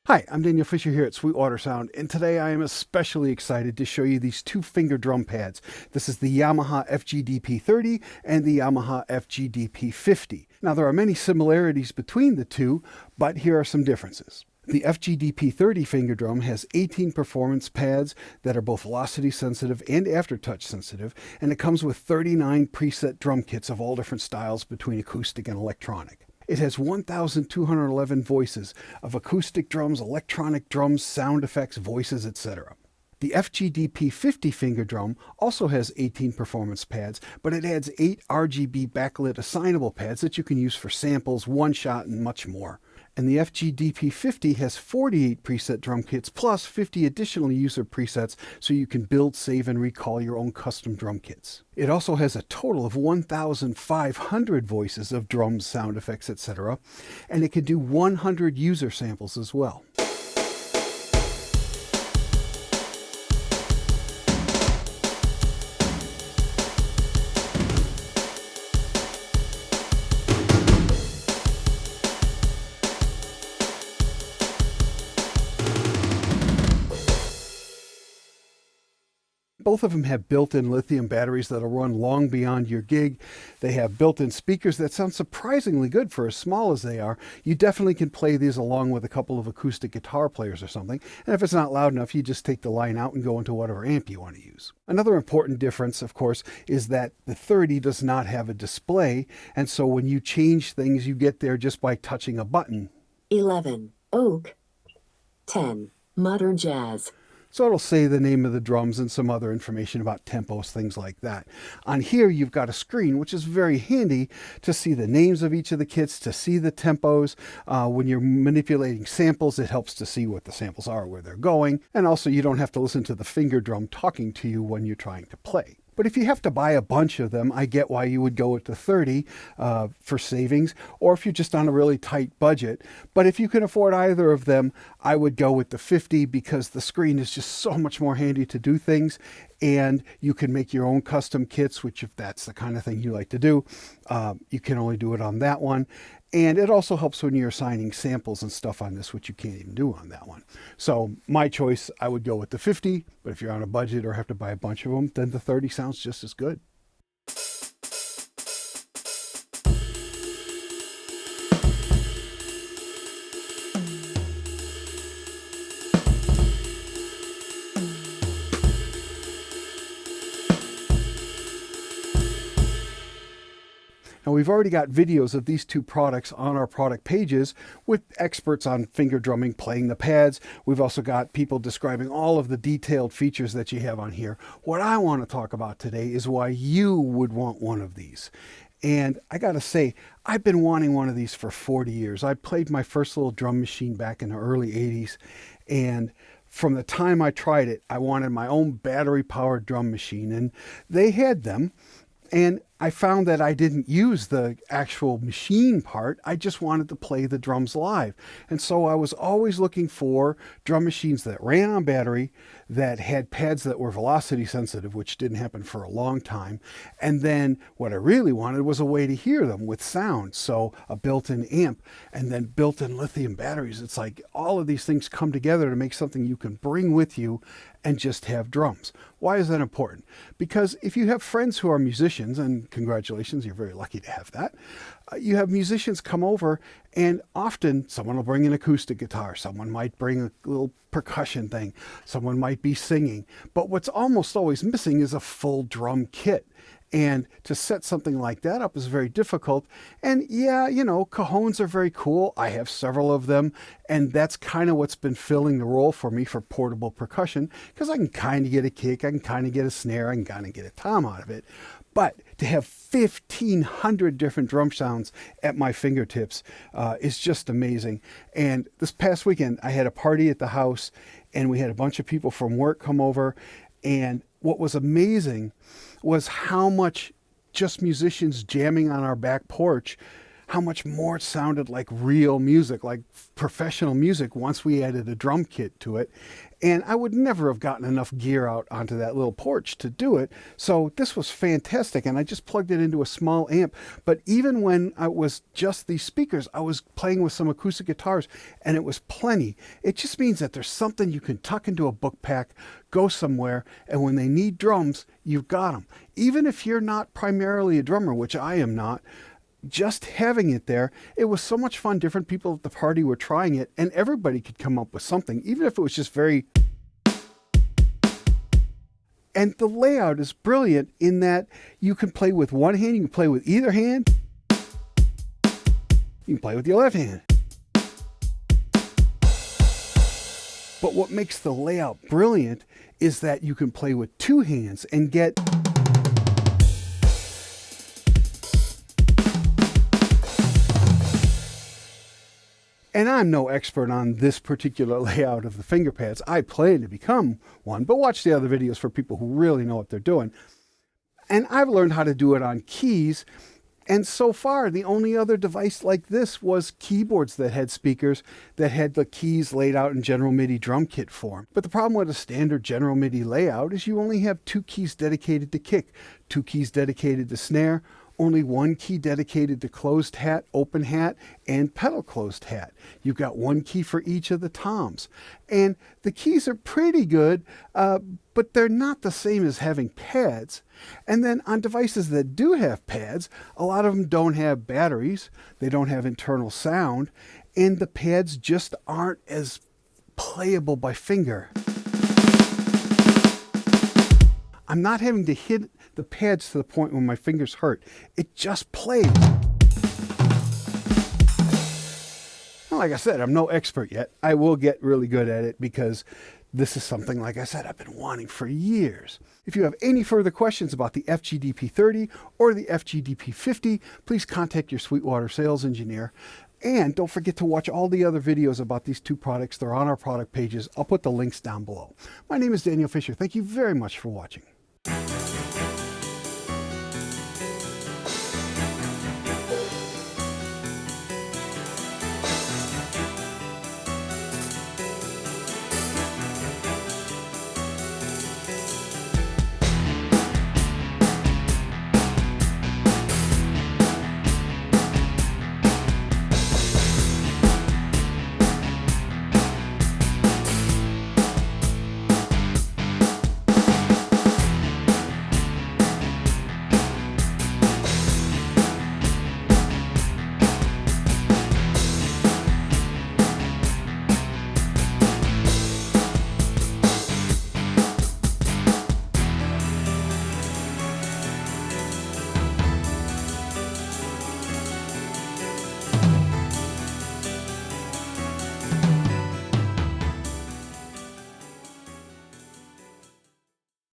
Hi, I'm Daniel Fisher here at Sweetwater Sound, and today I am especially excited to show you these two finger drum pads. This is the Yamaha FGDP-30 and the Yamaha FGDP-50. Now there are many similarities between the two, but here are some differences. The FGDP-30 finger drum has 18 performance pads that are both velocity sensitive and aftertouch sensitive, and it comes with 39 preset drum kits of all different styles between acoustic and electronic. It has 1,211 voices of acoustic drums, electronic drums, sound effects, voices, etc. The FGDP-50 finger drum also has 18 performance pads, but it adds 8 RGB backlit assignable pads that you can use for samples, one-shot, and much more. And the FGDP-50 has 48 preset drum kits plus 50 additional user presets so you can build, save, and recall your own custom drum kits. It also has a total of 1,500 voices of drums, sound effects, etc. And it can do 100 user samples as well. Both of them have built-in lithium batteries that'll run long beyond your gig. They have built-in speakers that sound surprisingly good for as small as they are. You definitely can play these along with a couple of acoustic guitar players or something. And if it's not loud enough, you just take the line out and go into whatever amp you want to use. Another important difference, of course, is that the 30 does not have a display. And so when you change things, you get there just by touching a button. 11. Oak. 10. Modern Jazz. So it'll say the name of the drums and some other information about tempos, things like that. On here, you've got a screen, which is very handy to see the names of each of the kits, to see the tempos. When you're manipulating samples, it helps to see what the samples are, where they're going. And also, you don't have to listen to the finger drum talking to you when you're trying to play. But if you have to buy a bunch of them, I get why you would go with the 30 for savings, or if you're just on a really tight budget. But if you can afford either of them, I would go with the 50 because the screen is just so much more handy to do things, and you can make your own custom kits, which if that's the kind of thing you like to do, you can only do it on that one. And it also helps when you're assigning samples and stuff on this, which you can't even do on that one. So my choice, I would go with the 50, but if you're on a budget or have to buy a bunch of them, then the 30 sounds just as good. Now we've already got videos of these two products on our product pages with experts on finger drumming playing the pads. We've also got people describing all of the detailed features that you have on here. What I want to talk about today is why you would want one of these. And I got to say, I've been wanting one of these for 40 years. I played my first little drum machine back in the early 80s. And from the time I tried it, I wanted my own battery-powered drum machine. And they had them. And I found that I didn't use the actual machine part. I just wanted to play the drums live. And so I was always looking for drum machines that ran on battery, that had pads that were velocity sensitive, which didn't happen for a long time. And then what I really wanted was a way to hear them with sound. So a built-in amp and then built-in lithium batteries. It's like all of these things come together to make something you can bring with you and just have drums. Why is that important? Because if you have friends who are musicians, and congratulations, you're very lucky to have that. You have musicians come over, and often someone will bring an acoustic guitar. Someone might bring a little percussion thing. Someone might be singing. But what's almost always missing is a full drum kit. And to set something like that up is very difficult. And yeah, you know, cajones are very cool. I have several of them. And that's kind of what's been filling the role for me for portable percussion, because I can kind of get a kick, I can kind of get a snare, I can kind of get a tom out of it. But to have 1,500 different drum sounds at my fingertips is just amazing. And this past weekend, I had a party at the house, and we had a bunch of people from work come over. And what was amazing was how much just musicians jamming on our back porch, how much more it sounded like real music, like professional music once we added a drum kit to it. And I would never have gotten enough gear out onto that little porch to do it. So this was fantastic. And I just plugged it into a small amp. But even when I was just these speakers, I was playing with some acoustic guitars and it was plenty. It just means that there's something you can tuck into a book pack, go somewhere, and when they need drums, you've got them. Even if you're not primarily a drummer, which I am not, just having it there, it was so much fun. Different people at the party were trying it, and everybody could come up with something, even if it was just very... And the layout is brilliant in that you can play with one hand, you can play with either hand, you can play with your left hand. But what makes the layout brilliant is that you can play with two hands and get... And I'm no expert on this particular layout of the finger pads. I plan to become one, but watch the other videos for people who really know what they're doing. And I've learned how to do it on keys. And so far, the only other device like this was keyboards that had speakers that had the keys laid out in general MIDI drum kit form. But the problem with a standard general MIDI layout is you only have 2 keys dedicated to kick, 2 keys dedicated to snare, only 1 key dedicated to closed hat, open hat, and pedal closed hat. You've got 1 key for each of the toms. And the keys are pretty good, but they're not the same as having pads. And then on devices that do have pads, a lot of them don't have batteries, they don't have internal sound, and the pads just aren't as playable by finger. I'm not having to hit the pads to the point where my fingers hurt. It just plays. Well, like I said, I'm no expert yet. I will get really good at it because this is something, like I said, I've been wanting for years. If you have any further questions about the FGDP-30 or the FGDP-50, please contact your Sweetwater sales engineer. And don't forget to watch all the other videos about these 2 products. They're on our product pages. I'll put the links down below. My name is Daniel Fisher. Thank you very much for watching.